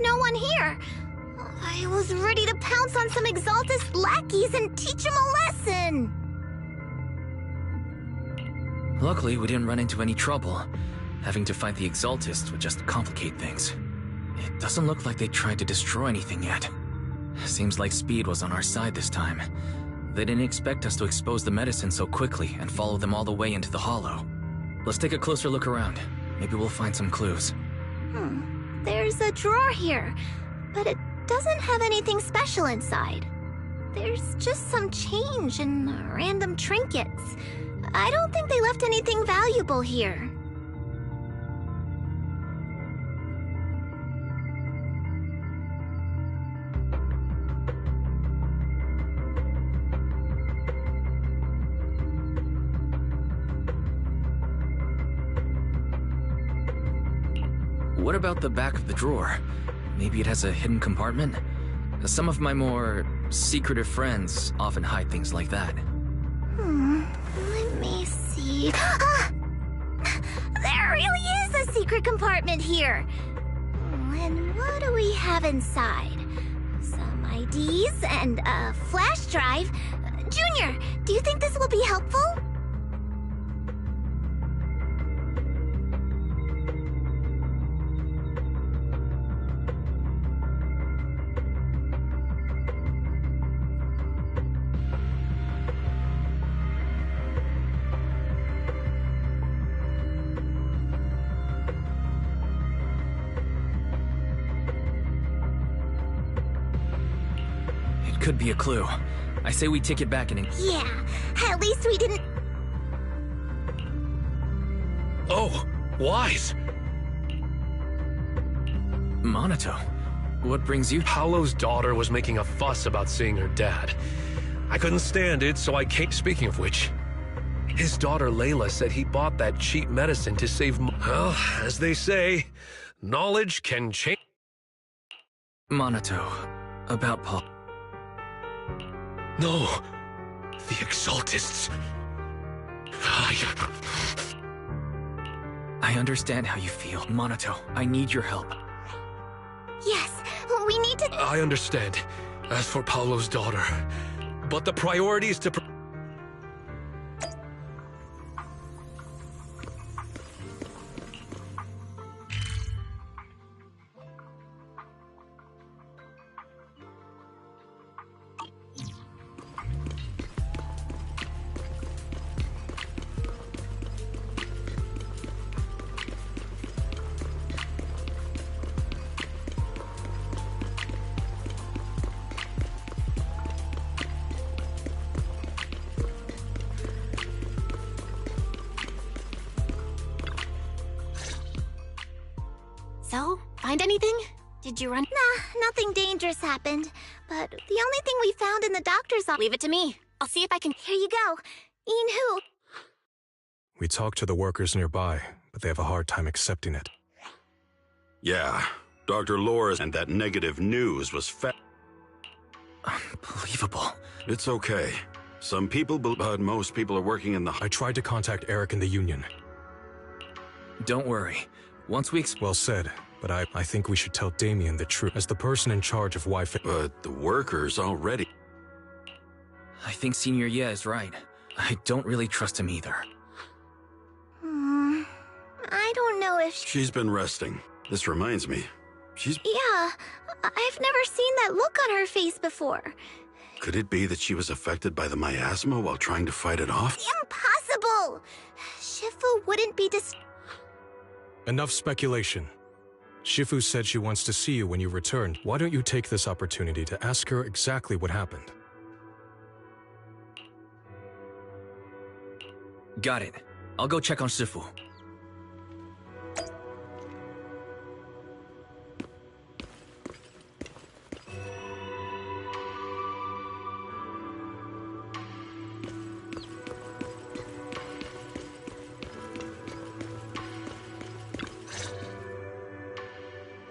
no one here. I was ready to pounce on some Exaltist lackeys and teach them a lesson. Luckily, we didn't run into any trouble. Having to fight the Exaltists would just complicate things. It doesn't look like they tried to destroy anything yet. Seems like speed was on our side this time. They didn't expect us to expose the medicine so quickly and follow them all the way into the hollow. Let's take a closer look around. Maybe we'll find some clues. There's a drawer here, but it doesn't have anything special inside. There's just some change and random trinkets. I don't think they left anything valuable here. What about the back of the drawer? Maybe it has a hidden compartment? Some of my more secretive friends often hide things like that. Let me see. Ah! There really is a secret compartment here. And what do we have inside? Some IDs and a flash drive. Junior, do you think this will be helpful? Could be a clue. I say we take it back and... Yeah, at least we didn't... Oh, wise! Minato, what brings you... Paolo's daughter was making a fuss about seeing her dad. I couldn't stand it, so I came. Speaking of which, his daughter Layla said he bought that cheap medicine to save... Well, as they say, knowledge can change... Minato, about Paul... No, the Exaltists. I understand how you feel. Minato, I need your help. Yes, we need to... I understand, as for Paolo's daughter. But the priority is to... So, find anything? Did you run? Nah, nothing dangerous happened. But the only thing we found in the doctor's office... Leave it to me. I'll see if I can... Here you go. Ian who? We talked to the workers nearby, but they have a hard time accepting it. Yeah, Dr. Loris and that negative news was Unbelievable. It's okay. Some people, but most people are working in the... I tried to contact Eric in the Union. Don't worry. Once we... Well said, but I think we should tell Damien the truth. As the person in charge of Wi-Fi... But the workers already... I think Senior Ye is right. I don't really trust him either. I don't know if... She's been resting. This reminds me. Yeah, I've never seen that look on her face before. Could it be that she was affected by the miasma while trying to fight it off? Impossible! Shifu wouldn't be Enough speculation. Shifu said she wants to see you when you return. Why don't you take this opportunity to ask her exactly what happened? Got it. I'll go check on Shifu.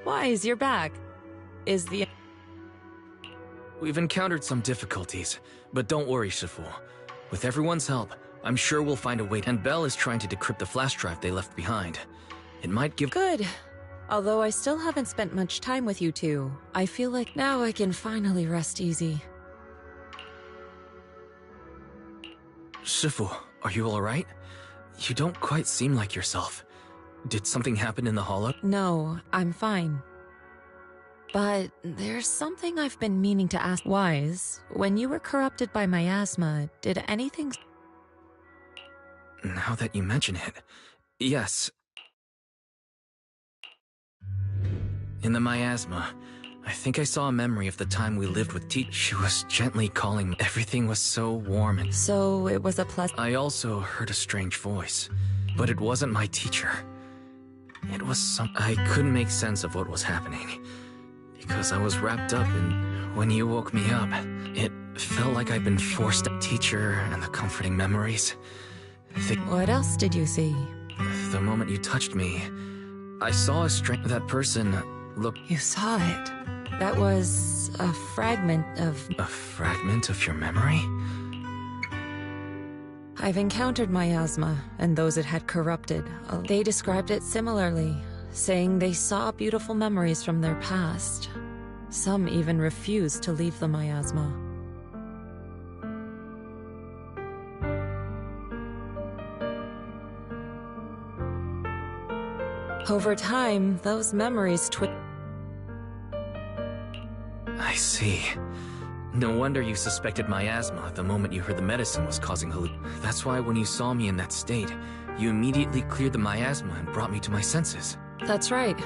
Wise, you're back. Is the... We've encountered some difficulties, but don't worry, Shifu. With everyone's help, I'm sure we'll find a way. And Belle is trying to decrypt the flash drive they left behind. It might give... Good. Although I still haven't spent much time with you two, I feel like now I can finally rest easy. Shifu, are you alright? You don't quite seem like yourself. Did something happen in the hollow? No, I'm fine. But there's something I've been meaning to ask. Wise, when you were corrupted by miasma, did anything... Now that you mention it, yes. In the miasma, I think I saw a memory of the time we lived with She was gently calling me. Everything was so warm and... So it was a pleasant... I also heard a strange voice, but it wasn't my teacher. It was some... I couldn't make sense of what was happening, because I was wrapped up in... When you woke me up, it felt like I'd been forced to... Teacher and the comforting memories. What else did you see? The moment you touched me, I saw that person look... You saw it. That was a fragment of... A fragment of your memory? I've encountered miasma and those it had corrupted. They described it similarly, saying they saw beautiful memories from their past. Some even refused to leave the miasma. Over time, those memories I see. No wonder you suspected miasma the moment you heard the medicine was causing That's why when you saw me in that state, you immediately cleared the miasma and brought me to my senses. That's right.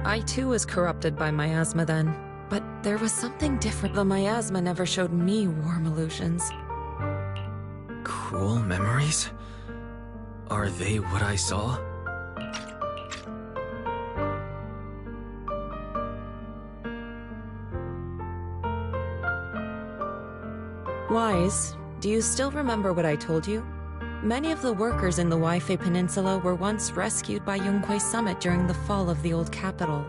I too was corrupted by miasma then. But there was something different. The miasma never showed me warm illusions. Cruel memories? Are they what I saw? Wise, do you still remember what I told you? Many of the workers in the Waifei Peninsula were once rescued by Yongkui's summit during the fall of the old capital.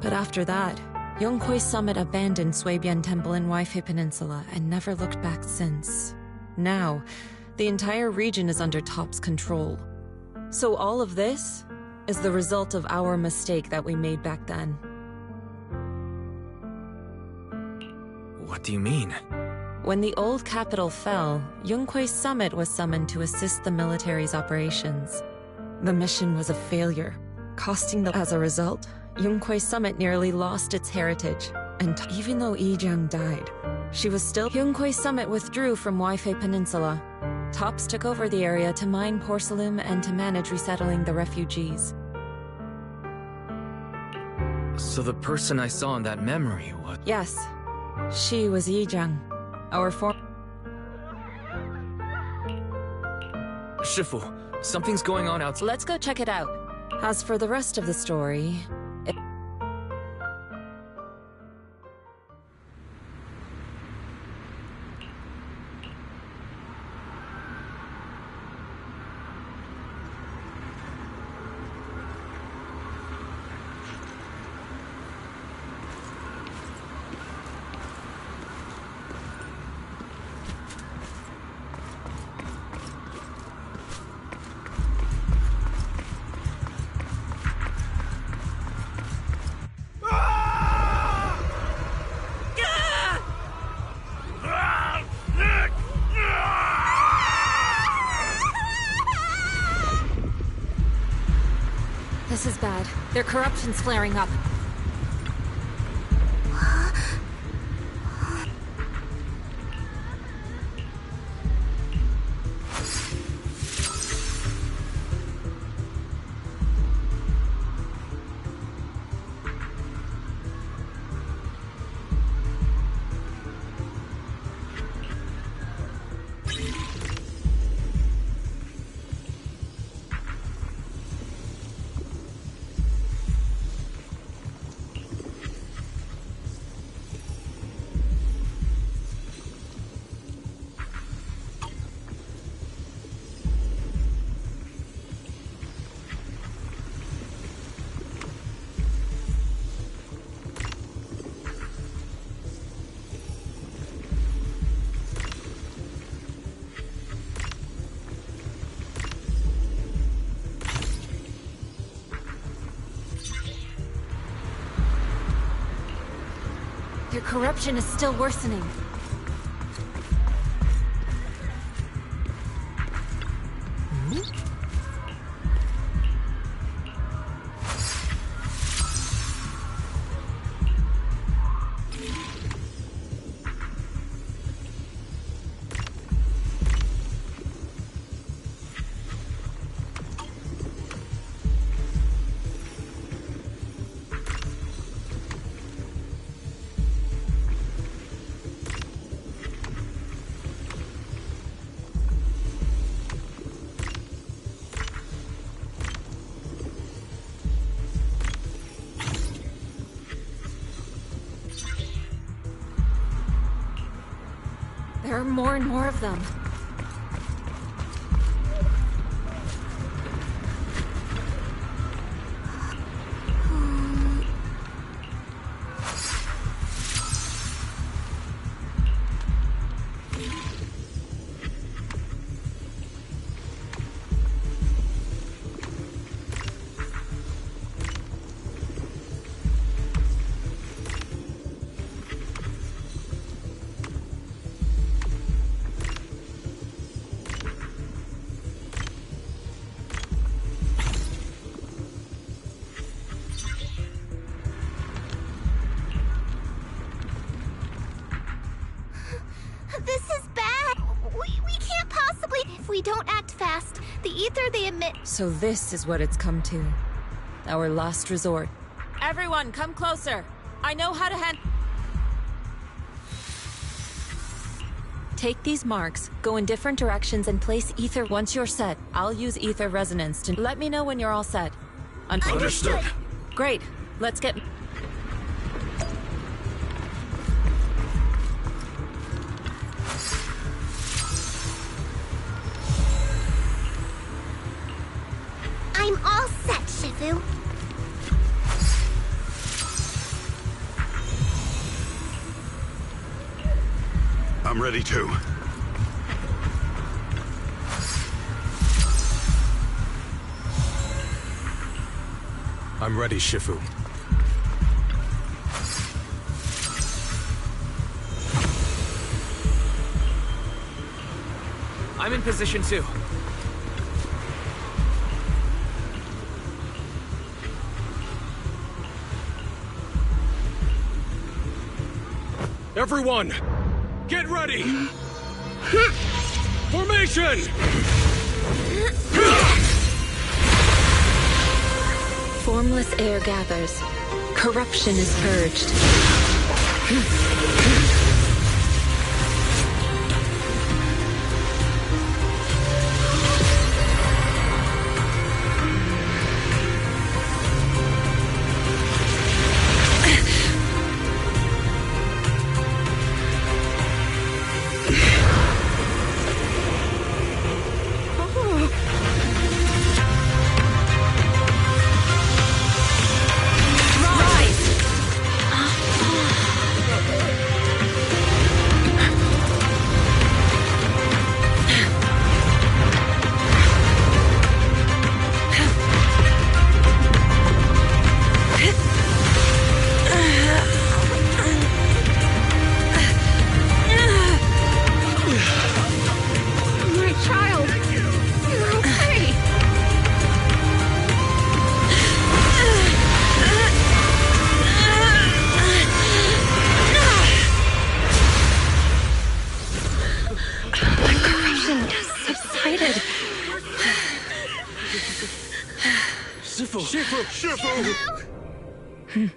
But after that, Yongkui's summit abandoned Suibian Temple in Waifei Peninsula and never looked back since. Now, the entire region is under Top's control. So all of this is the result of our mistake that we made back then. What do you mean? When the old capital fell, Yongkui's summit was summoned to assist the military's operations. The mission was a failure, costing the... As a result, Yongkui's summit nearly lost its heritage, and even though Yijiang died, she was still... Yongkui's summit withdrew from Waifei Peninsula. Tops took over the area to mine porcelain and to manage resettling the refugees. So the person I saw in that memory was... Yes, she was Yijiang. Our Shifu, something's going on outside. Let's go check it out. As for the rest of the story... This is bad. Their corruption's flaring up. corruption is still worsening. There are more and more of them. This is bad. We can't possibly... If we don't act fast, the ether they emit... So this is what it's come to. Our last resort. Everyone, come closer. I know how to Take these marks, go in different directions, and place ether once you're set. I'll use ether resonance to let me know when you're all set. Understood. Great. Let's get... I'm all set, Shifu. I'm ready too. I'm ready, Shifu. I'm in position too. Everyone, get ready! Formation! Formless air gathers. Corruption is purged. We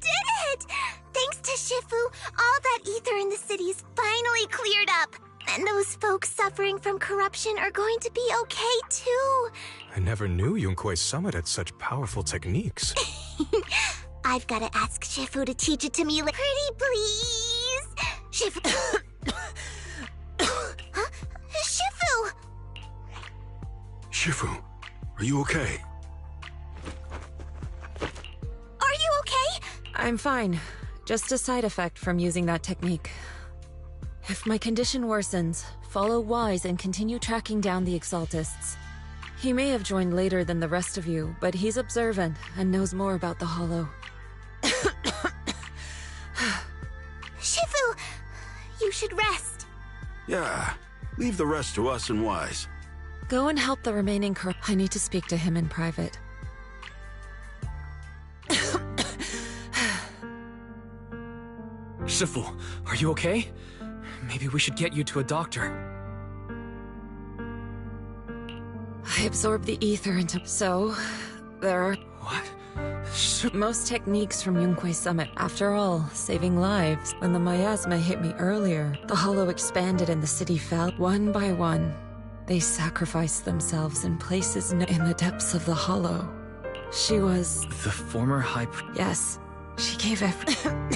did it! Thanks to Shifu, all that ether in the city's finally cleared up. And those folks suffering from corruption are going to be okay too. I never knew Yunque's summit had such powerful techniques. I've got to ask Shifu to teach it to me. Pretty please? Shifu... Huh? Shifu! Shifu, are you okay? Are you okay? I'm fine. Just a side effect from using that technique. If my condition worsens, follow Wise and continue tracking down the Exaltists. He may have joined later than the rest of you, but he's observant and knows more about the Hollow. Shifu, you should rest. Yeah, leave the rest to us and Wise. Go and help the remaining corrupt. I need to speak to him in private. Shifu, are you okay? Maybe we should get you to a doctor. I absorbed the ether into... So, there are... What? Most techniques from Yunquei Summit. After all, saving lives. When the miasma hit me earlier, the Hollow expanded and the city fell. One by one, they sacrificed themselves in places in the depths of the Hollow. She was... The former high... Yes, she gave everything.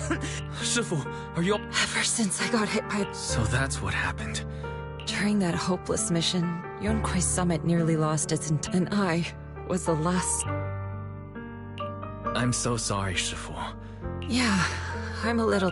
Shifu, are you... Ever since I got hit by... So that's what happened. During that hopeless mission, Yunquei Summit nearly lost its and I was the last... I'm so sorry, Shifu. Yeah, I'm a little...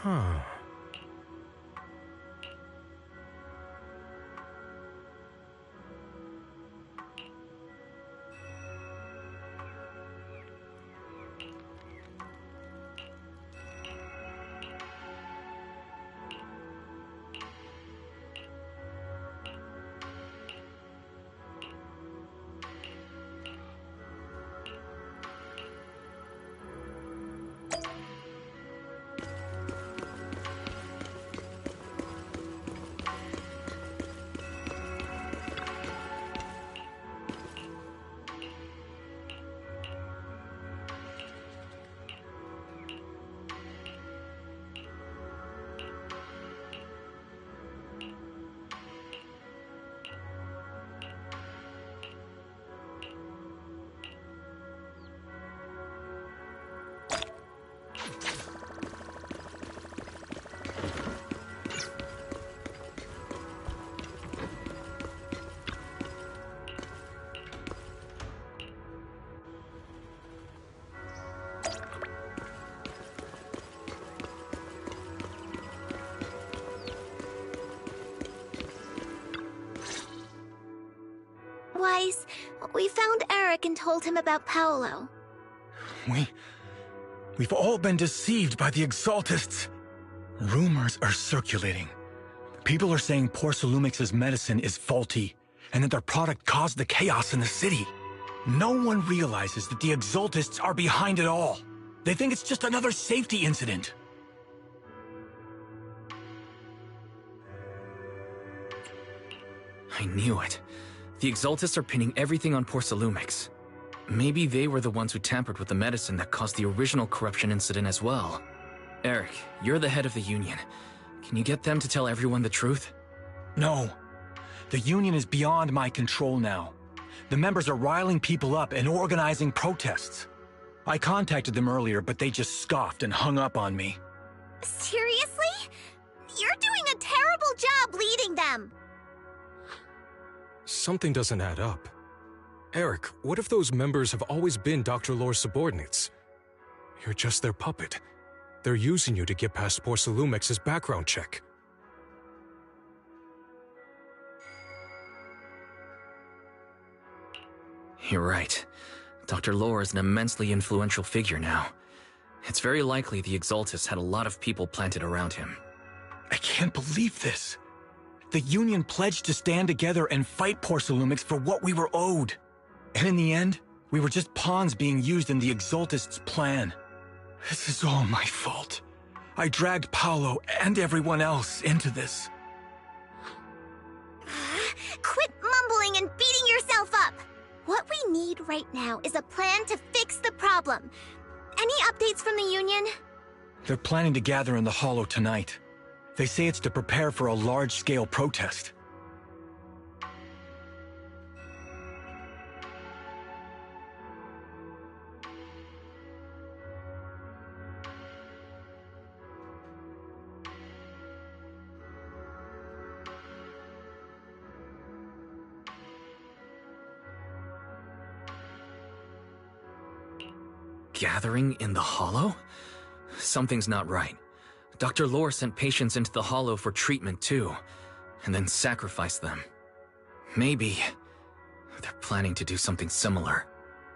Huh. Wise, we found Eric and told him about Paolo. We've all been deceived by the Exaltists. Rumors are circulating. People are saying Porcelumix's medicine is faulty, and that their product caused the chaos in the city. No one realizes that the Exaltists are behind it all. They think it's just another safety incident. I knew it. The Exaltists are pinning everything on Porcelumix. Maybe they were the ones who tampered with the medicine that caused the original corruption incident as well. Eric, you're the head of the Union. Can you get them to tell everyone the truth? No. The Union is beyond my control now. The members are riling people up and organizing protests. I contacted them earlier, but they just scoffed and hung up on me. Seriously? You're doing a terrible job leading them! Something doesn't add up. Eric, what if those members have always been Dr. Lore's subordinates? You're just their puppet. They're using you to get past Porcelumix's background check. You're right. Dr. Lore is an immensely influential figure now. It's very likely the Exaltists had a lot of people planted around him. I can't believe this. The Union pledged to stand together and fight Porcelumix for what we were owed. And in the end, we were just pawns being used in the Exaltists' plan. This is all my fault. I dragged Paolo and everyone else into this. Quit mumbling and beating yourself up! What we need right now is a plan to fix the problem. Any updates from the Union? They're planning to gather in the Hollow tonight. They say it's to prepare for a large-scale protest. gathering in the Hollow? Something's not right. Dr. Lore sent patients into the Hollow for treatment too, and then sacrificed them. Maybe they're planning to do something similar.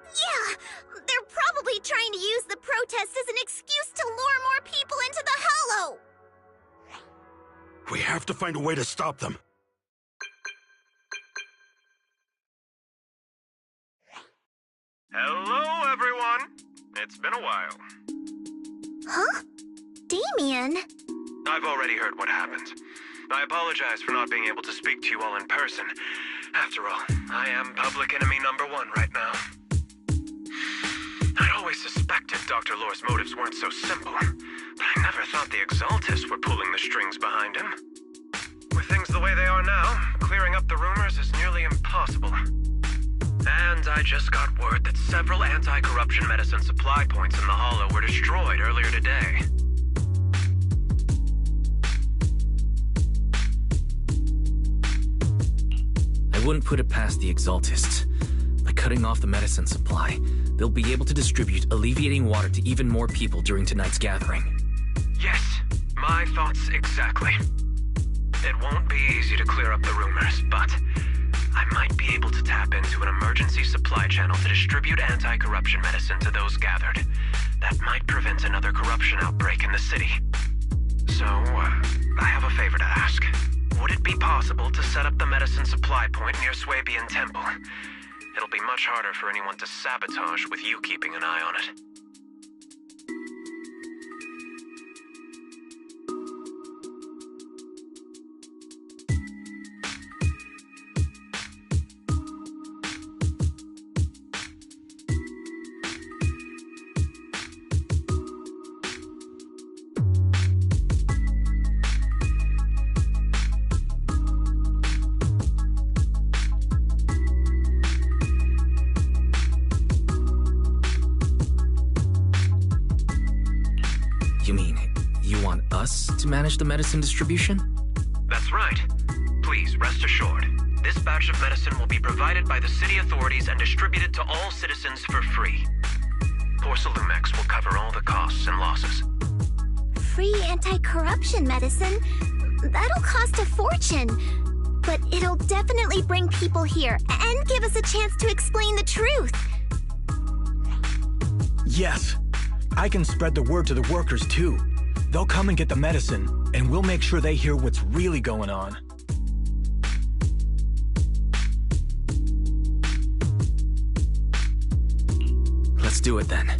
Yeah, they're probably trying to use the protest as an excuse to lure more people into the Hollow. We have to find a way to stop them. Hello, everyone. It's been a while. Huh? Damien? I've already heard what happened. I apologize for not being able to speak to you all in person. After all, I am public enemy #1 right now. I'd always suspected Dr. Lore's motives weren't so simple, but I never thought the Exaltists were pulling the strings behind him. With things the way they are now, clearing up the rumors is nearly impossible. And I just got word that several anti-corruption medicine supply points in the Hollow were destroyed earlier today. I wouldn't put it past the Exaltists. By cutting off the medicine supply, they'll be able to distribute alleviating water to even more people during tonight's gathering. Yes, my thoughts exactly. It won't be easy to clear up the rumors, but I might be able to tap into an emergency supply channel to distribute anti-corruption medicine to those gathered. That might prevent another corruption outbreak in the city. So, I have a favor to ask. Would it be possible to set up the medicine supply point near Swabian Temple? It'll be much harder for anyone to sabotage with you keeping an eye on it. To manage the medicine distribution? That's right. Please, rest assured. This batch of medicine will be provided by the city authorities and distributed to all citizens for free. Porcelumex will cover all the costs and losses. Free anti-corruption medicine? That'll cost a fortune. But it'll definitely bring people here and give us a chance to explain the truth. Yes. I can spread the word to the workers too. They'll come and get the medicine, and we'll make sure they hear what's really going on. Let's do it then.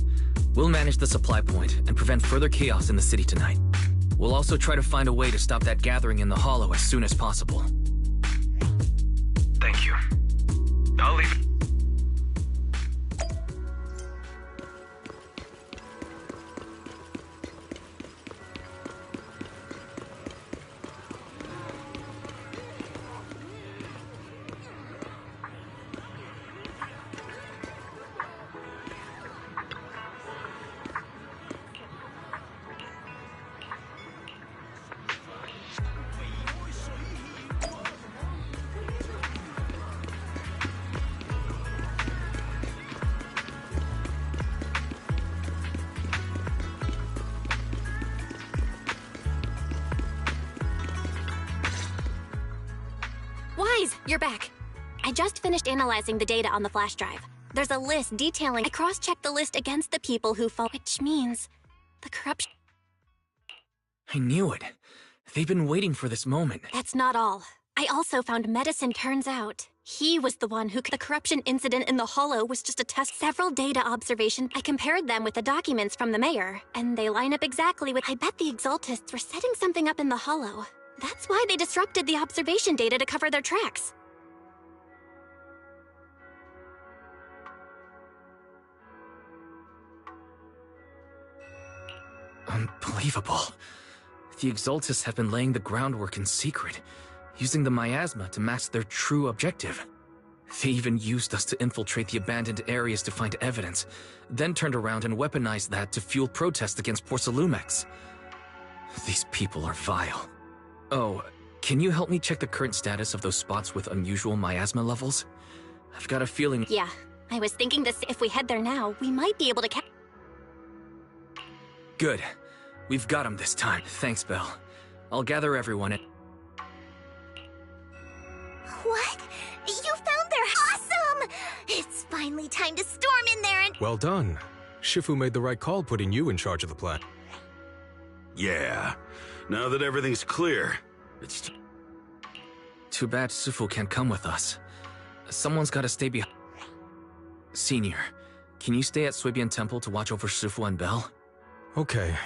We'll manage the supply point and prevent further chaos in the city tonight. We'll also try to find a way to stop that gathering in the Hollow as soon as possible. Thank you. I'll leave it. You're back. I just finished analyzing the data on the flash drive. There's a list detailing. I cross-checked the list against the people who fall, which means the corruption. I knew it. They've been waiting for this moment. That's not all. I also found medicine. Turns out he was the one who. The corruption incident in the Hollow was just a test. Several data observations. I compared them with the documents from the mayor, and they line up exactly with. I bet the Exaltists were setting something up in the Hollow. That's why they disrupted the observation data to cover their tracks. Unbelievable. The Exaltists have been laying the groundwork in secret, using the miasma to mask their true objective. They even used us to infiltrate the abandoned areas to find evidence, then turned around and weaponized that to fuel protests against Porcelumex. These people are vile. Oh, can you help me check the current status of those spots with unusual miasma levels? I've got a feeling. Yeah, I was thinking this. If we head there now, we might be able to Good. We've got him this time. Thanks, Belle. I'll gather everyone at... What? You found their... Awesome! It's finally time to storm in there and... Well done. Shifu made the right call putting you in charge of the plan. Yeah. Now that everything's clear, it's... Too bad Sufu can't come with us. Someone's gotta stay behind. Senior, can you stay at Suibian Temple to watch over Sufu and Belle? Okay.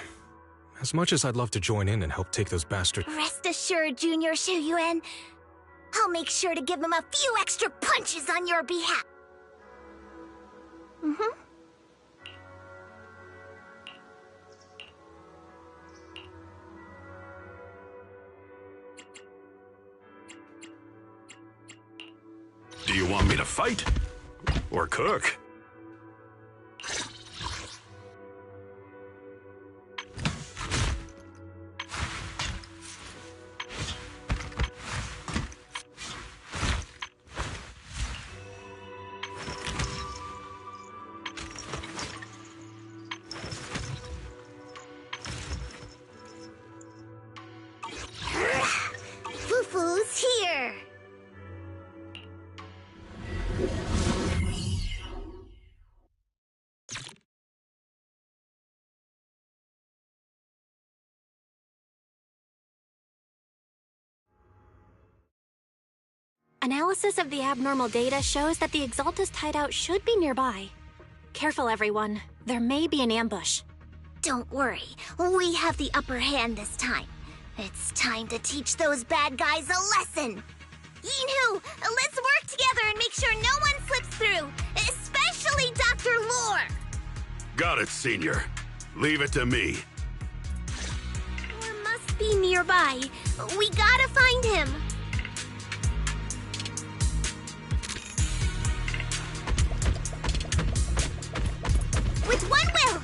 As much as I'd love to join in and help take those bastards... Rest assured, Junior Shuyuan. I'll make sure to give him a few extra punches on your behalf. Do you want me to fight? Or cook? Fufu's here. Analysis of the abnormal data shows that the Exaltist hideout should be nearby. Careful, everyone. There may be an ambush. Don't worry, we have the upper hand this time. It's time to teach those bad guys a lesson. Yinhu, let's work together and make sure no one slips through, especially Dr. Lore. Got it, Senior. Leave it to me. Lore must be nearby. We gotta find him. With one will!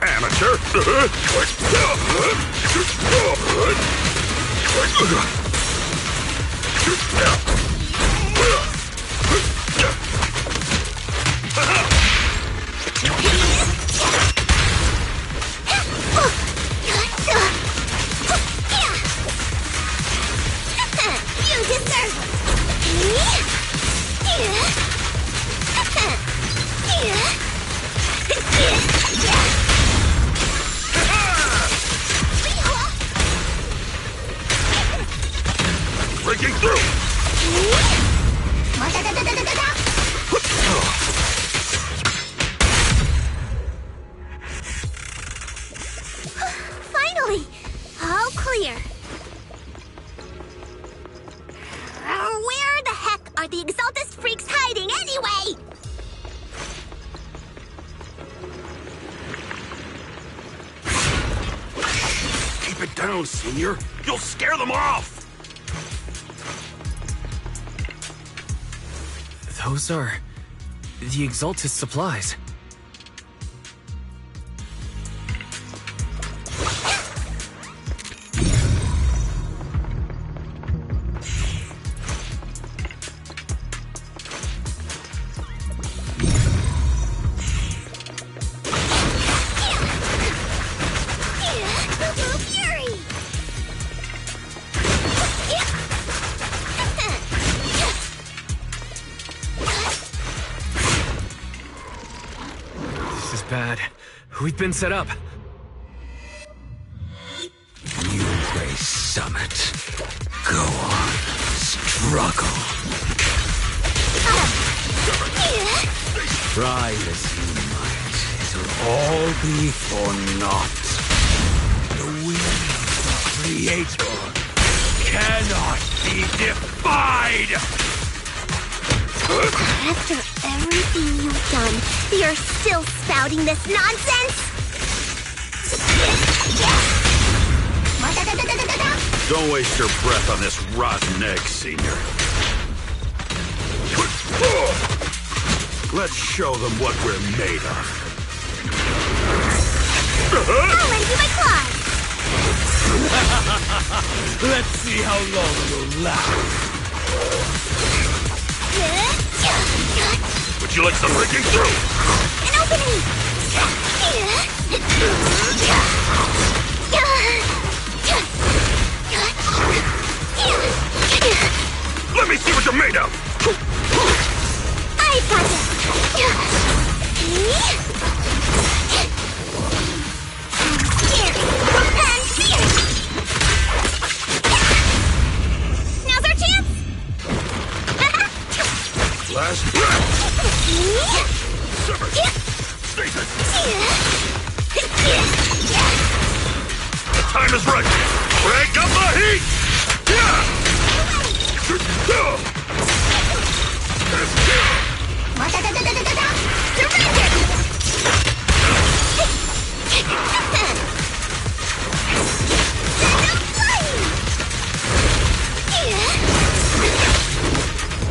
Amateur! You deserve Breaking through! Finally! All clear. Where the heck are the Exaltist freaks hiding anyway? Keep it down, Senior. You'll scare them off! Those are... the Exaltist supplies. Bad. We've been set up. Yunhui Summit. Go on. Struggle. Try as you might, it'll all be for naught. The will of the Creator cannot be defied! After everything you've done, you're still spouting this nonsense? Don't waste your breath on this rotten egg, Senior. Let's show them what we're made of. I'll lend you my claws! Let's see how long you'll last. Would you like some breaking through? An opening! Let me see what you're made of! I got you! Now's our chance! Last breath! Sever! Stasis! The time is right! Crank up the heat!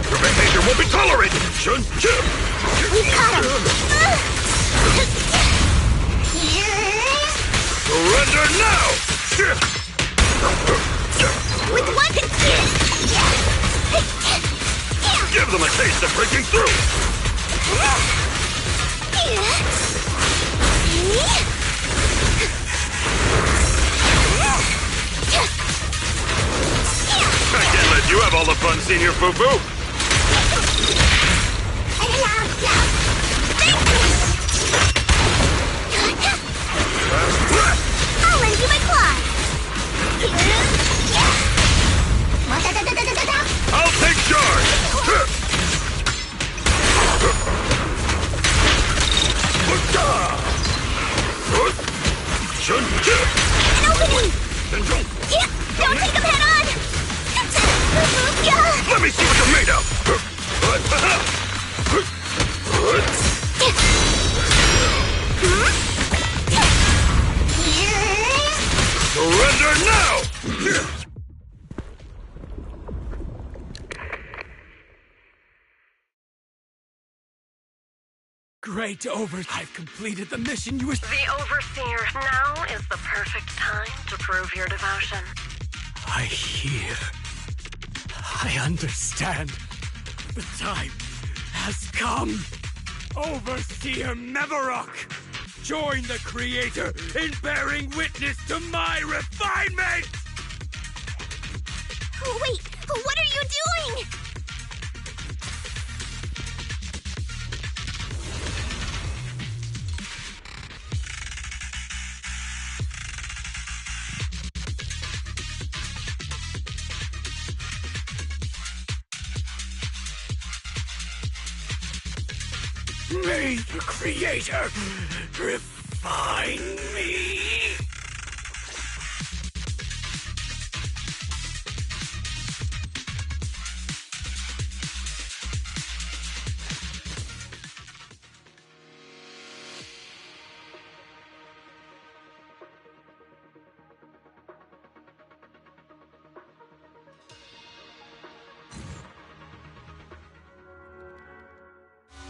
Your behavior won't be tolerated! We caught him! Surrender now! With one... Give them a taste of breaking through! I can't let you have all the fun, Senior Foo-Foo! Last breath! I'll lend you my claws! I'll take charge! An opening! Don't take him head on! Let me see what you're made of! Surrender now! Great I've completed the mission you were... The Overseer, now is the perfect time to prove your devotion. I hear. I understand. The time has come. Overseer Mevarok, join the Creator in bearing witness to my refinement! Wait, what are you doing? May the Creator refine me!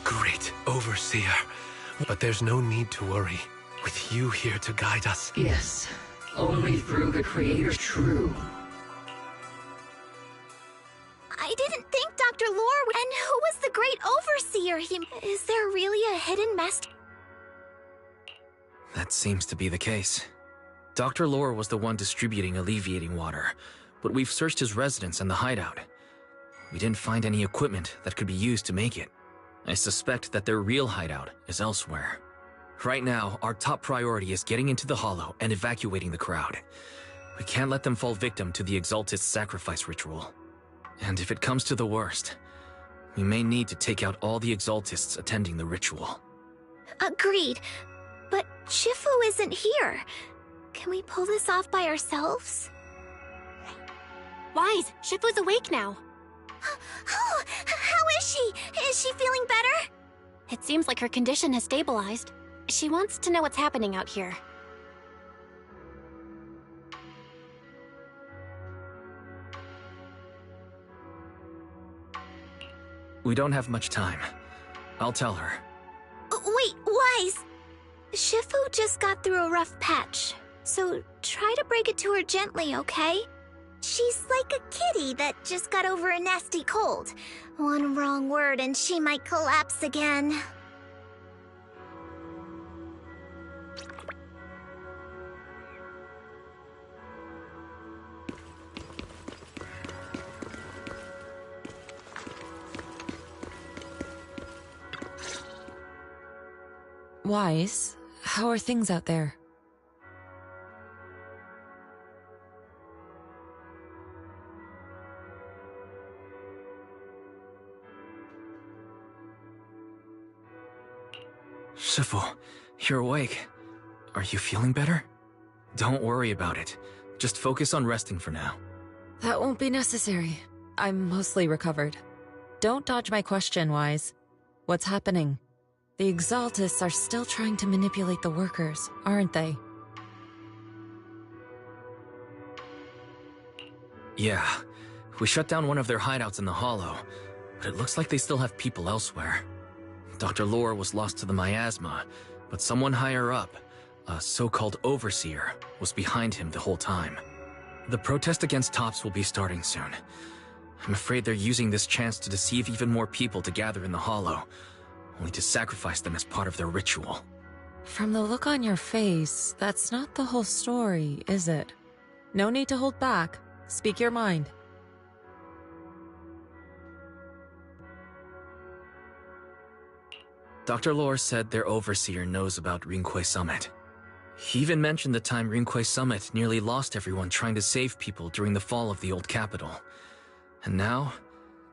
Great Overseer. But there's no need to worry. With you here to guide us. Yes. Only through the Creator true. I didn't think Dr. Lore... And who was the Great Overseer? Is there really a hidden master? That seems to be the case. Dr. Lore was the one distributing alleviating water, but we've searched his residence and the hideout. We didn't find any equipment that could be used to make it. I suspect that their real hideout is elsewhere. Right now, our top priority is getting into the Hollow and evacuating the crowd. We can't let them fall victim to the Exaltist's sacrifice ritual. And if it comes to the worst, we may need to take out all the Exaltists attending the ritual. Agreed. But Shifu isn't here. Can we pull this off by ourselves? Wise, Shifu's awake now. Oh, how is she? Is she feeling better? It seems like her condition has stabilized. She wants to know what's happening out here. We don't have much time. I'll tell her. Wait, Wise! Shifu just got through a rough patch. So try to break it to her gently, okay? She's like a kitty that just got over a nasty cold. One wrong word and she might collapse again. Wise, how are things out there? Shifu, you're awake. Are you feeling better? Don't worry about it. Just focus on resting for now. That won't be necessary. I'm mostly recovered. Don't dodge my question, Wise. What's happening? The Exaltists are still trying to manipulate the workers, aren't they? Yeah. We shut down one of their hideouts in the Hollow, but it looks like they still have people elsewhere. Dr. Lore was lost to the miasma, but someone higher up, a so-called overseer, was behind him the whole time. The protest against Tops will be starting soon. I'm afraid they're using this chance to deceive even more people to gather in the Hollow, only to sacrifice them as part of their ritual. From the look on your face, that's not the whole story, is it? No need to hold back. Speak your mind. Dr. Lore said their overseer knows about Rinqué Summit. He even mentioned the time Rinqué Summit nearly lost everyone trying to save people during the fall of the old capital. And now,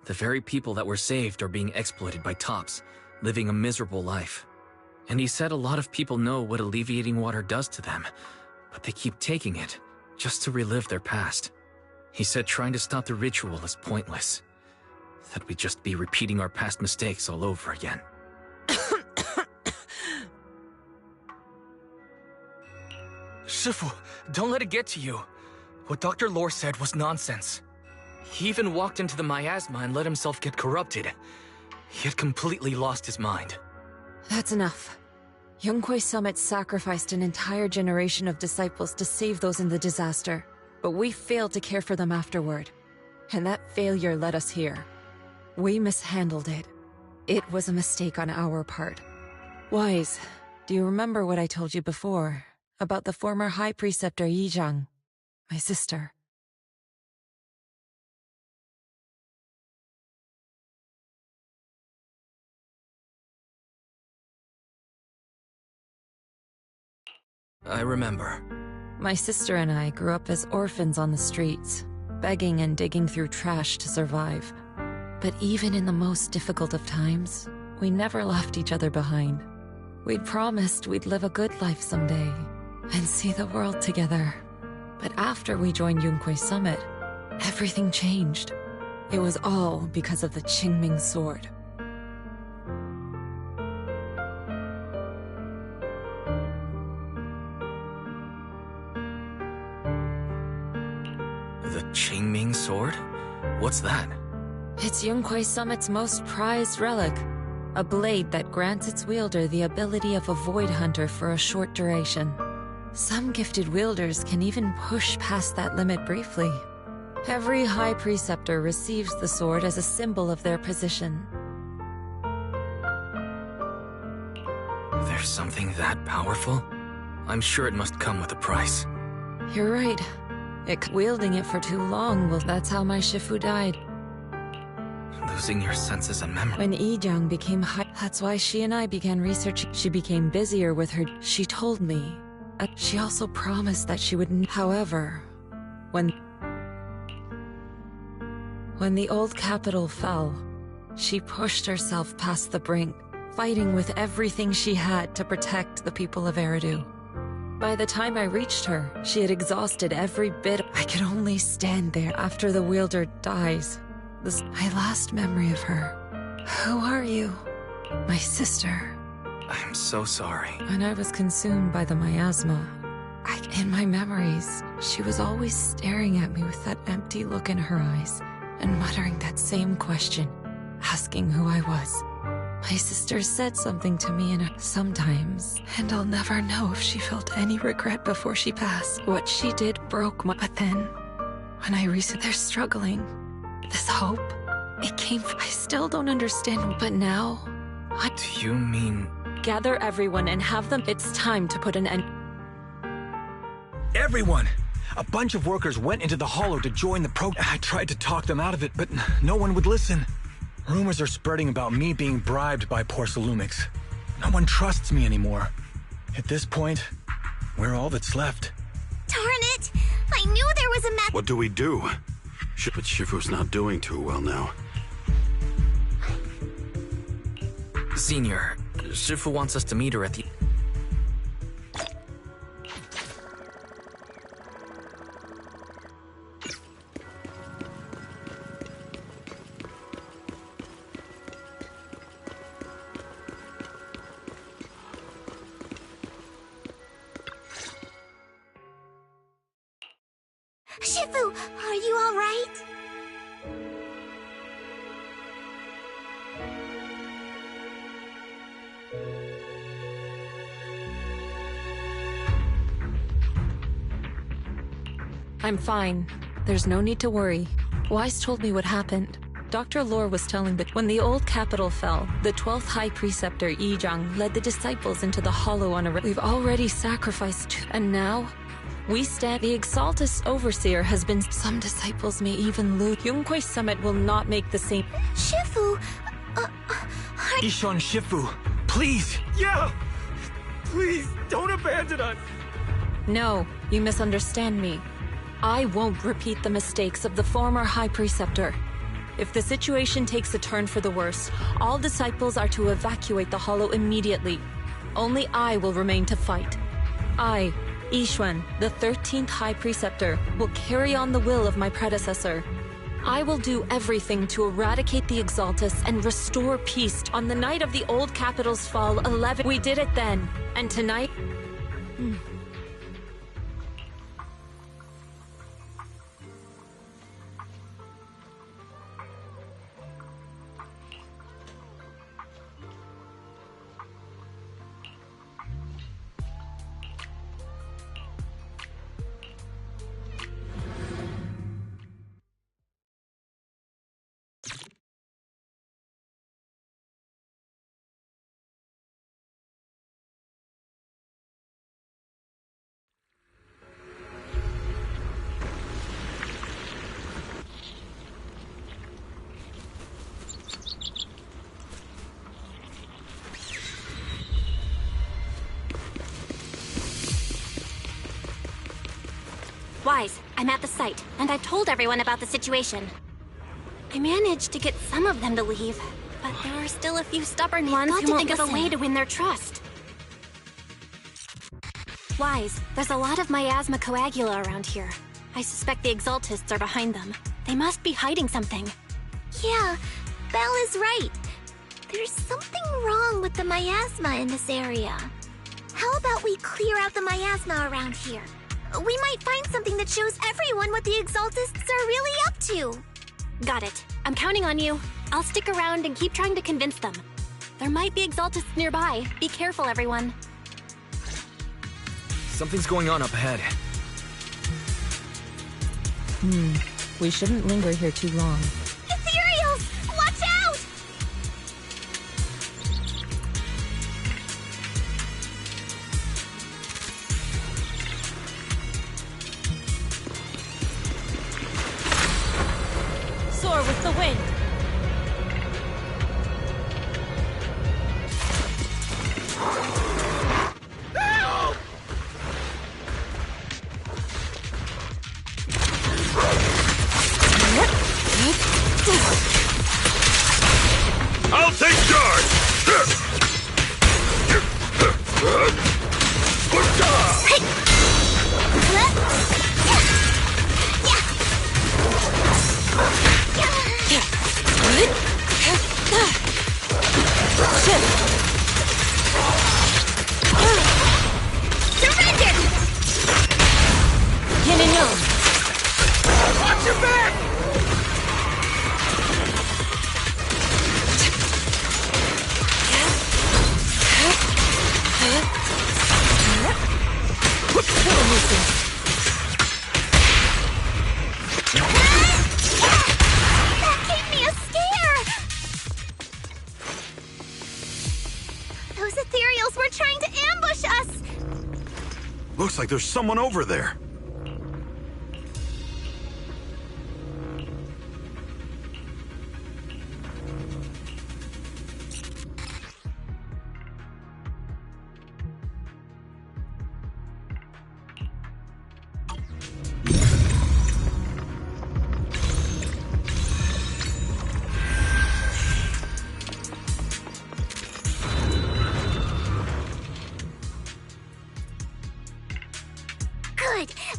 the very people that were saved are being exploited by Tops, living a miserable life. And he said a lot of people know what alleviating water does to them, but they keep taking it just to relive their past. He said trying to stop the ritual is pointless, that we'd just be repeating our past mistakes all over again. Shifu, don't let it get to you. What Dr. Lore said was nonsense. He even walked into the miasma and let himself get corrupted. He had completely lost his mind. That's enough. Rinqué Summit sacrificed an entire generation of disciples to save those in the disaster, but we failed to care for them afterward. And that failure led us here. We mishandled it. It was a mistake on our part. Wise, do you remember what I told you before about the former High Preceptor Yizhang, my sister? I remember. My sister and I grew up as orphans on the streets, begging and digging through trash to survive. But even in the most difficult of times, we never left each other behind. We'd promised we'd live a good life someday and see the world together. But after we joined Rinqué Summit, everything changed. It was all because of the Qingming sword. The Qingming sword? What's that? It's Rinqué Summit's most prized relic. A blade that grants its wielder the ability of a void hunter for a short duration. Some gifted wielders can even push past that limit briefly. Every High Preceptor receives the sword as a symbol of their position. There's something that powerful? I'm sure it must come with a price. You're right. Wielding it for too long, well, that's how my Shifu died. Losing your senses and memory. When Yizhang became high, that's why she and I began researching. She became busier with her. She told me. She also promised that she would. However, when the old capital fell, she pushed herself past the brink, fighting with everything she had to protect the people of Eridu. By the time I reached her, she had exhausted every bit. I could only stand there after the wielder dies. This my last memory of her. Who are you? My sister. I'm so sorry. When I was consumed by the miasma, in my memories, she was always staring at me with that empty look in her eyes and muttering that same question, asking who I was. My sister said something to me sometimes, and I'll never know if she felt any regret before she passed. What she did broke my... But then, when I realized they're struggling, this hope, it came from... I still don't understand, but now, Do you mean... Gather everyone and have them... It's time to put an end... Everyone! A bunch of workers went into the Hollow to join the I tried to talk them out of it, but no one would listen. Rumors are spreading about me being bribed by Porsalumix. No one trusts me anymore. At this point, we're all that's left. Darn it! I knew there was a What do we do? But Shifu's not doing too well now. Senior, Shifu wants us to meet her at the... Shifu, are you all right? I'm fine. There's no need to worry. Wise told me what happened. Dr. Lore was telling that when the old capital fell, the 12th High Preceptor Yi Zhang led the disciples into the Hollow on a... We've already sacrificed, and now... We stand... The Exaltus Overseer has been... Some disciples may even lose. Yunquei Summit will not make the same... Shifu, Ishan Shifu, please! Yeah! Please, don't abandon us! No, you misunderstand me. I won't repeat the mistakes of the former High Preceptor. If the situation takes a turn for the worse, all disciples are to evacuate the Hollow immediately. Only I will remain to fight. I, Yixuan, the 13th High Preceptor, will carry on the will of my predecessor. I will do everything to eradicate the Exaltus and restore peace. On the night of the old capital's fall, 11... We did it then, and tonight... Wise, I'm at the site, and I've told everyone about the situation. I managed to get some of them to leave, but there are still a few stubborn ones who won't think of a way to win their trust. Wise, there's a lot of miasma coagula around here. I suspect the Exaltists are behind them. They must be hiding something. Yeah, Belle is right. There's something wrong with the miasma in this area. How about we clear out the miasma around here? We might find something that shows everyone what the Exaltists are really up to. Got it. I'm counting on you. I'll stick around and keep trying to convince them. There might be Exaltists nearby. Be careful, everyone. Something's going on up ahead. We shouldn't linger here too long. Ethereals! Watch out! Soar with the wind! ethereals were trying to ambush us! Looks like there's someone over there.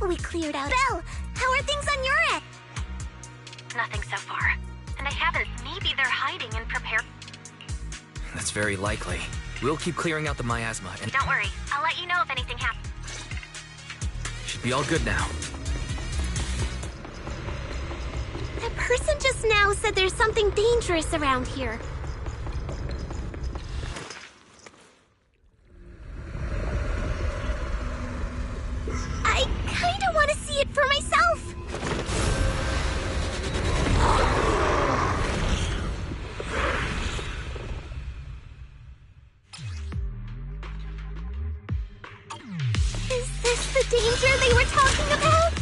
We cleared out. Belle, how are things on your end? Nothing so far. And I haven't. Maybe they're hiding and prepared. That's very likely. We'll keep clearing out the miasma and... Don't worry. I'll let you know if anything happens. Should be all good now. That person just now said there's something dangerous around here. I kinda want to see it for myself. Is this the danger they were talking about?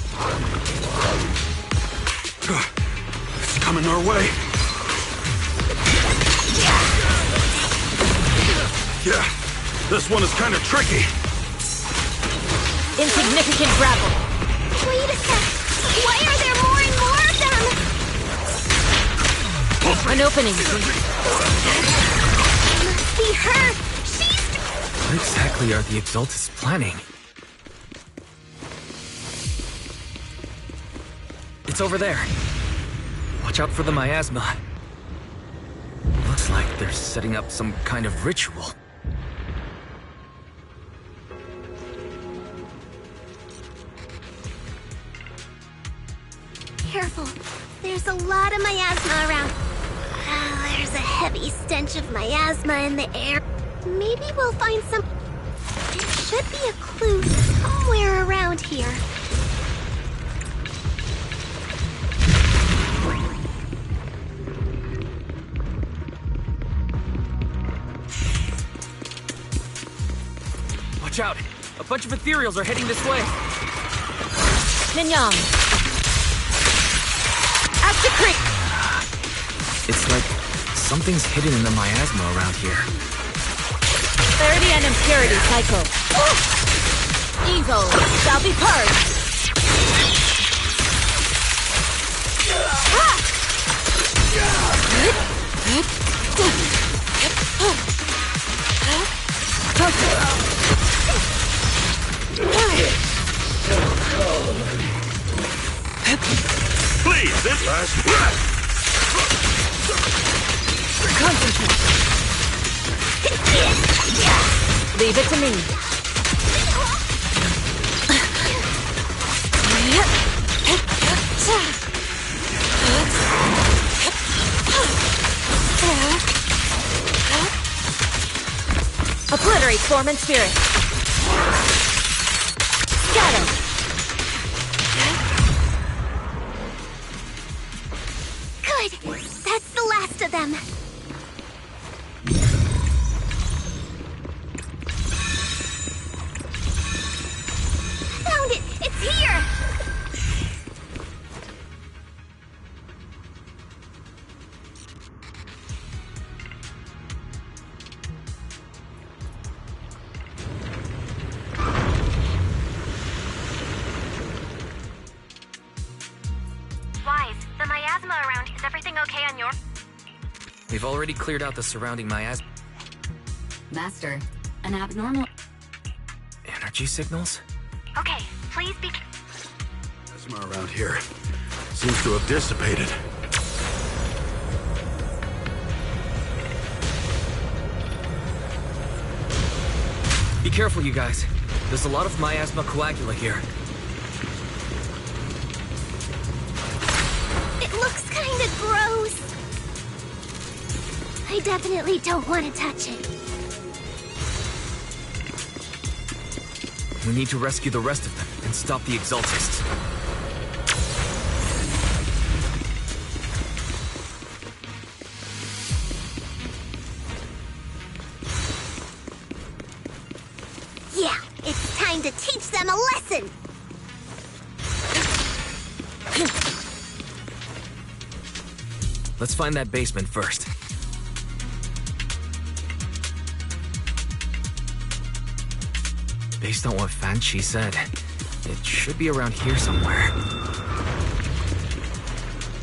It's coming our way. Yeah, this one is kind of tricky. Insignificant gravel. Wait a sec. Why are there more and more of them? An opening. Must be her. She's... What exactly are the Exaltists planning? It's over there. Watch out for the miasma. Looks like they're setting up some kind of ritual. Careful. There's a lot of miasma around. There's a heavy stench of miasma in the air. Maybe we'll find some... There should be a clue somewhere around here. Watch out! A bunch of ethereals are heading this way! Minyang! Creek. It's like something's hidden in the miasma around here. Clarity and impurity cycle. Evil shall be purged. Please, this last breath! Concentrate. Leave it to me. Obliterate form and spirit. Scatter. Good. That's the last of them. Found it. It's here. We've already cleared out the surrounding miasma. Master, an abnormal... Energy signals? Okay, please be... Miasma around here seems to have dissipated. Be careful, you guys. There's a lot of miasma coagula here. It looks kinda gross. I definitely don't want to touch it. We need to rescue the rest of them and stop the Exaltists. Yeah, it's time to teach them a lesson! Let's find that basement first. Based on what Fan Chi said, it should be around here somewhere.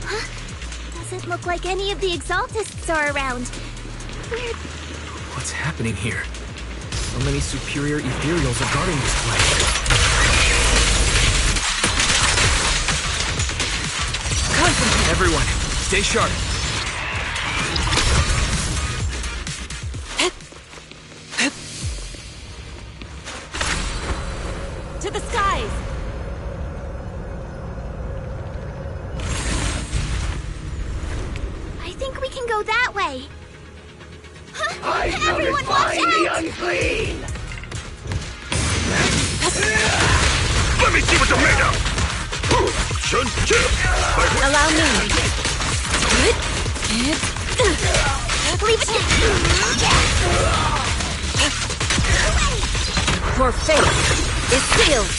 Huh? Doesn't look like any of the Exaltists are around. Weird. What's happening here? So many superior ethereals are guarding this place. Concentrate. Everyone, stay sharp. To the skies! I think we can go that way. I Everyone watch the out! unclean! Let me see what you're made of! Allow me. Leave it to Your fate is sealed.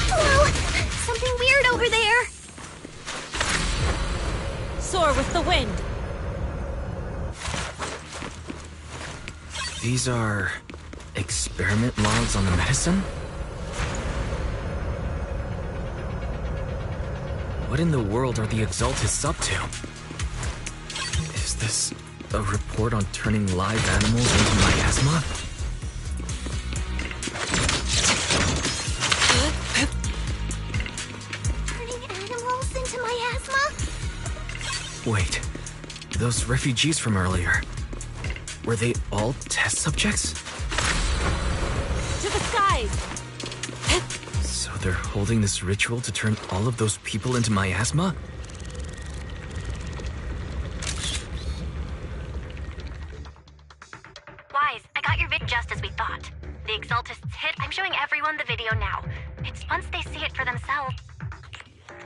Whoa! Something weird over there! Soar with the wind. These are experiment logs on the medicine? What in the world are the Exaltists up to? Is this a report on turning live animals into miasma? Turning animals into miasma? Wait, those refugees from earlier, were they all test subjects? To the skies! So they're holding this ritual to turn all of those people into miasma? Wise, I got your vid just as we thought. The Exaltists hit. I'm showing everyone the video now. It's once they see it for themselves.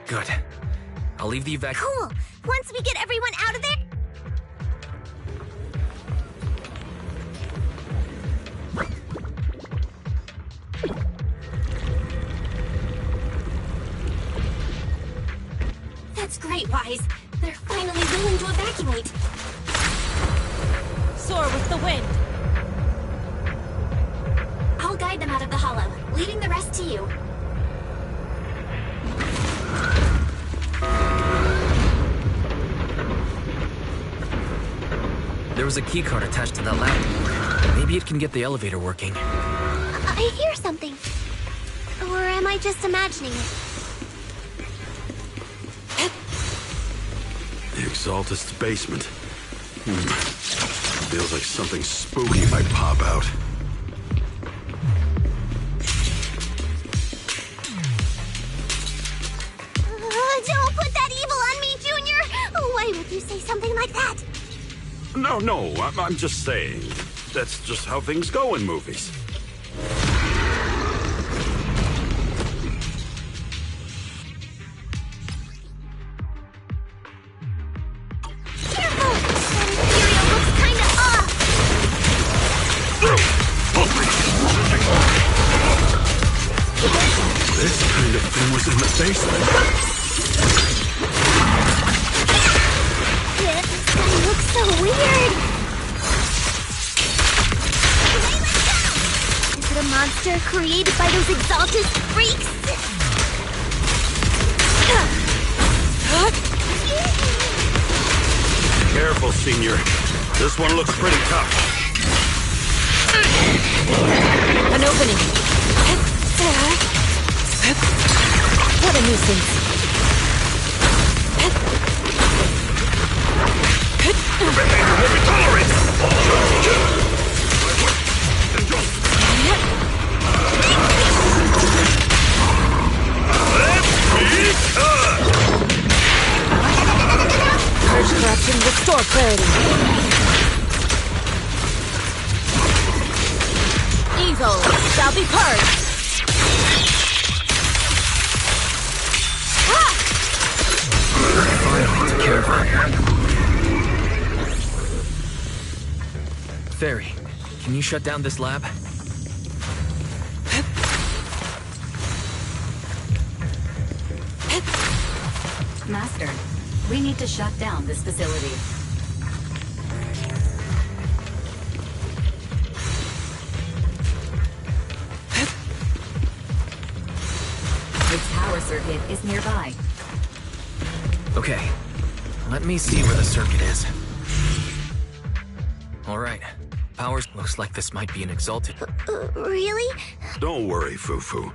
Good. I'll leave the evac- Cool! Once we get everyone out of there... That's great, Wise. They're finally willing to evacuate. Soar with the wind. I'll guide them out of the hollow, leaving the rest to you. There was a keycard attached to that lab. Maybe it can get the elevator working. I hear something. Or am I just imagining it? The Exaltist's basement. Feels like something spooky might pop out. Don't put that evil on me, Junior! Why would you say something like that? No, I'm just saying. That's just how things go in movies. Careful! That Imperial looks kinda off! This kind of thing was in the basement. This guy looks so weird! Is it a monster created by those Exaltist freaks? Careful, Senior. This one looks pretty tough. An opening. What a nuisance. Your behavior won't be tolerated! Purge corruption, restore clarity. Evil shall be purged. Finally, careful. Fairy, can you shut down this lab? Master, we need to shut down this facility. Its power circuit is nearby. Okay, let me see where the circuit is. All right, power looks like this might be an exalted. Really? Don't worry, Fufu.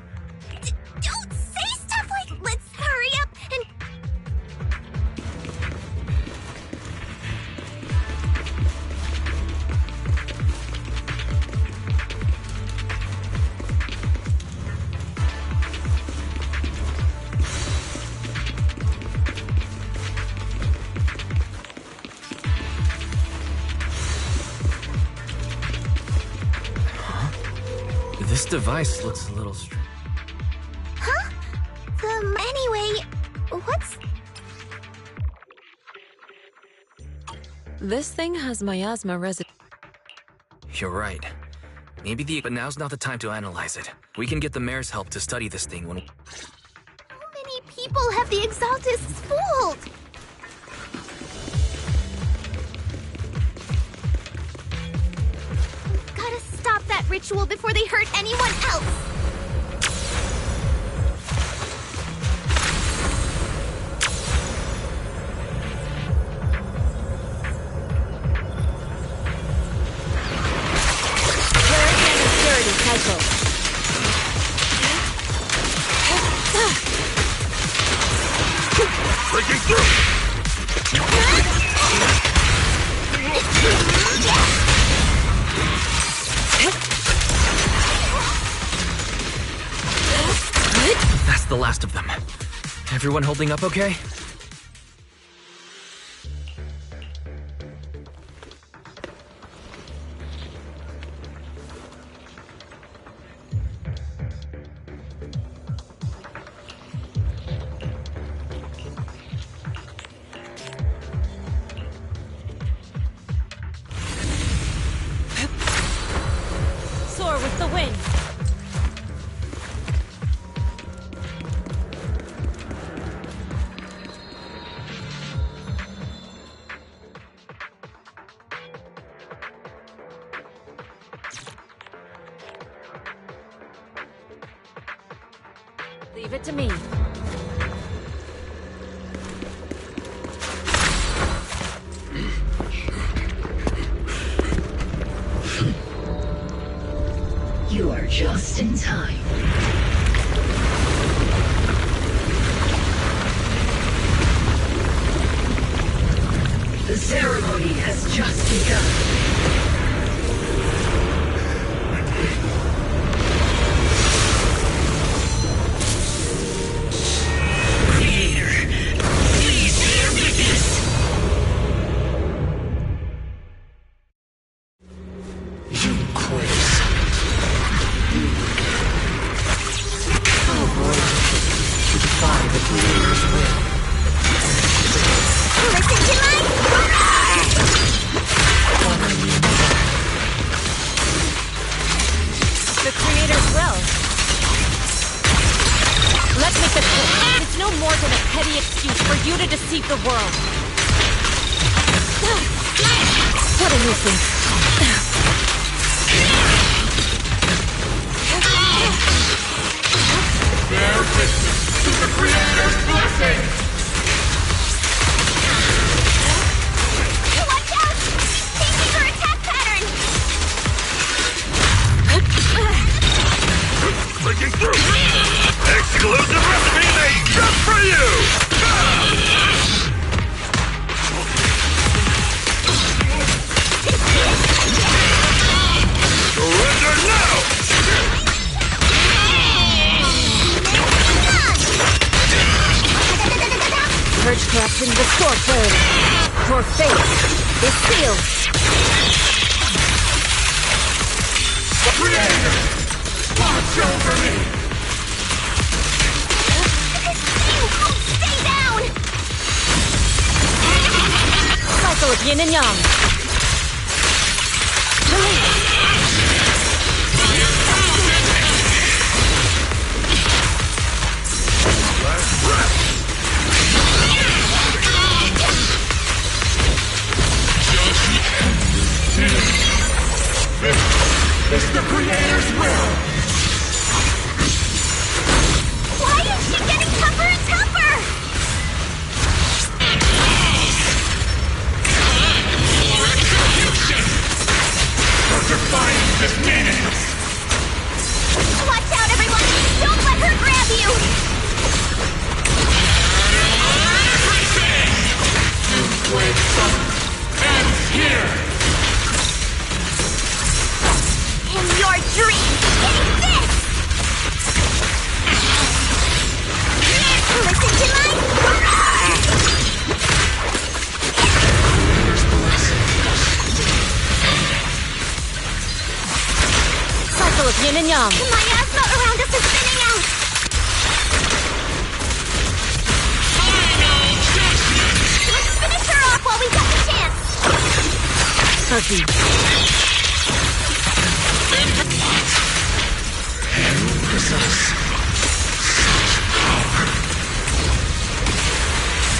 Don't say stuff like, let's hurry up and... This device looks a little strange. Huh? Anyway, what's... This thing has miasma residue. You're right. But now's not the time to analyze it. We can get the mayor's help to study this thing when... How many people have the Exaltists fooled? Gotta stop that ritual before they hurt anyone else! Cycle. Breaking through! That's the last of them. Everyone holding up okay? Soar with the wind. Leave it to me. You are just in time. The ceremony has just begun. of yin and yang. It's the Creator's will! Why is she getting tougher and tougher? Defying this menace! Watch out, everyone! Don't let her grab you! Ends here! In your dreams, take this! Listen to my... Cycle of yin and yang. The miasma around us is thinning out! Let's finish her off while we got the chance! Fuzzy.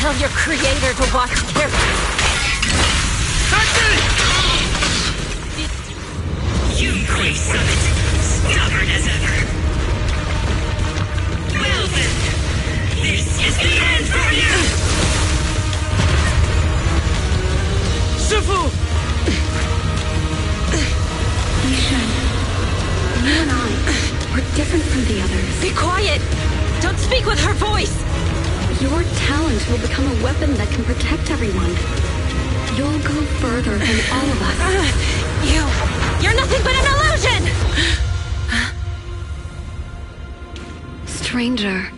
Tell your creator to watch carefully. Yunquei Summit, stubborn as ever. Well then, this is the end for you! Shifu! Yishan, you and I, we're different from the others. Be quiet! Don't speak with her voice! Your talent will become a weapon that can protect everyone. You'll go further than all of us. You're nothing but an illusion! Stranger.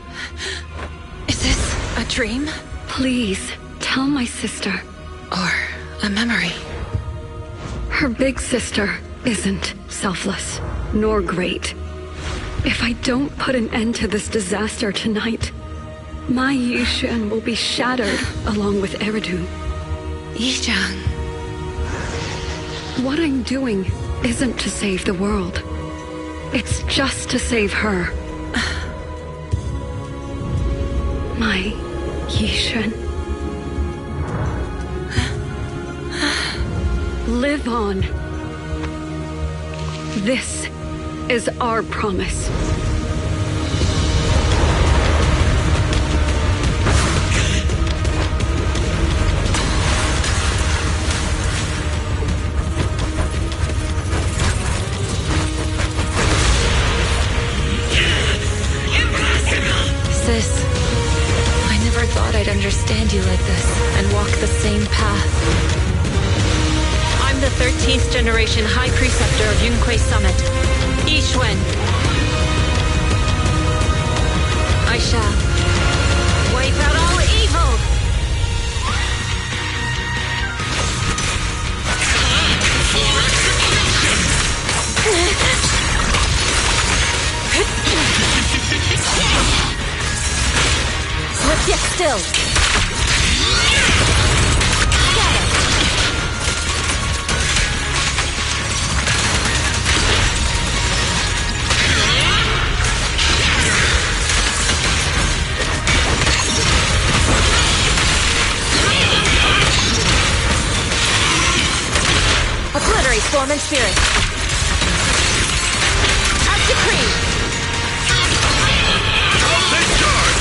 Is this a dream? Please, tell my sister. Or a memory? Her big sister isn't selfless, nor great. If I don't put an end to this disaster tonight, my Yishan will be shattered along with Eridu. Yishan. What I'm doing isn't to save the world. It's just to save her. My Yishan. Live on. This is our promise. Sis, I never thought I'd understand you like this and walk the same path. I'm the 13th generation High Preceptor of Yunquei Summit, Yixuan. I shall wipe out all evil! Let's get still. Obliterate form and spirit. As decreed. Take charge!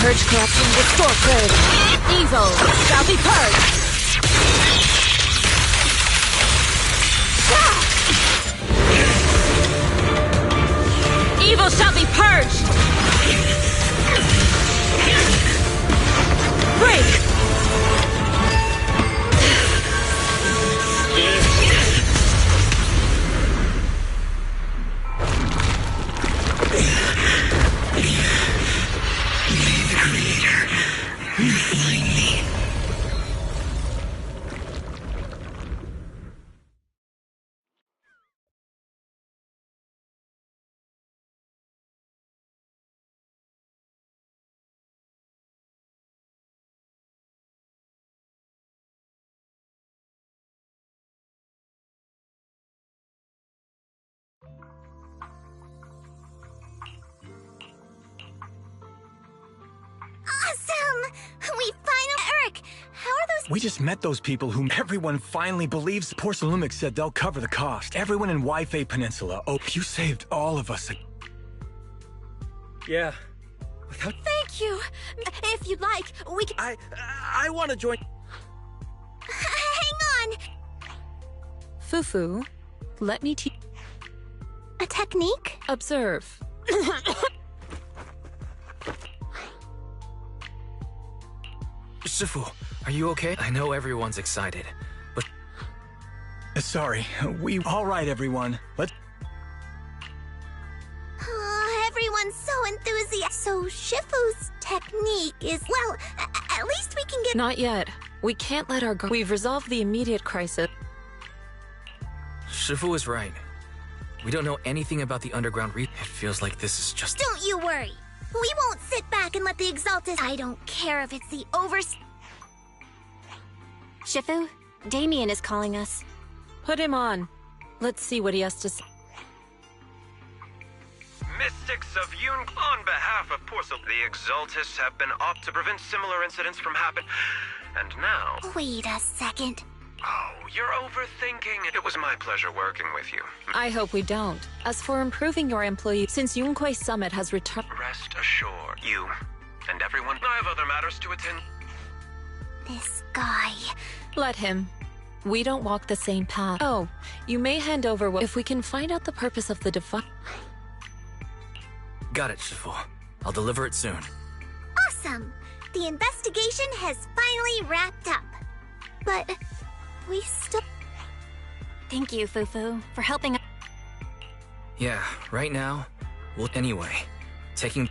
Purge corruption, restore clarity. Evil shall be purged. Evil shall be purged. Break. We just met those people whom everyone finally believes. Porcelumix said they'll cover the cost. Everyone in Wi-Fi Peninsula. Oh, you saved all of us. Yeah. Thank you. If you'd like, we can... I want to join... Hang on! Fufu, let me teach... A technique? Observe. Shifu, are you okay? I know everyone's excited, but... Sorry, all right, everyone. Let's... Everyone's so enthusiastic. So Shifu's technique is, well, at least we can get... Not yet. We can't let our We've resolved the immediate crisis. Shifu is right. We don't know anything about the underground It feels like this is just... Don't you worry. We won't sit back and let the Exaltus... I don't care if it's the Shifu, Damien is calling us. Put him on. Let's see what he has to say. Mystics of Yun, on behalf of the Exaltus have been opt to prevent similar incidents from happening. And now... Wait a second. Oh, you're overthinking it. It was my pleasure working with you. I hope we don't. As for improving your employee, since Yunquei Summit has returned... Rest assured, you and everyone... I have other matters to attend. This guy... Let him. We don't walk the same path. Oh, you may hand over what... If we can find out the purpose of the device... Got it, Shifu. I'll deliver it soon. Awesome! The investigation has finally wrapped up. But... we still... Thank you, Fufu, for helping... Yeah, right now... Well, anyway, taking...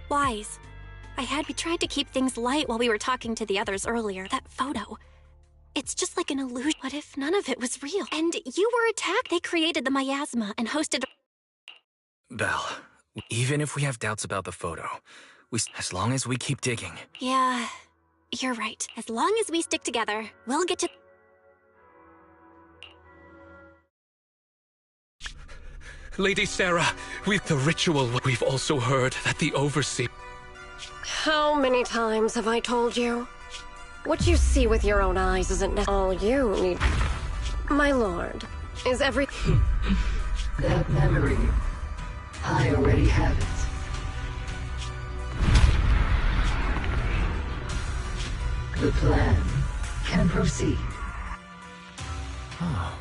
Wise. We tried to keep things light while we were talking to the others earlier. That photo. It's just like an illusion. What if none of it was real? And you were attacked. They created the miasma and hosted... Belle, even if we have doubts about the photo, as long as we keep digging... Yeah, you're right. As long as we stick together, we'll get to... Lady Sarah, the ritual, we've also heard that the Overseer... How many times have I told you? What you see with your own eyes isn't all you need. My lord, is every... That memory, I already have it. The plan can proceed. Oh.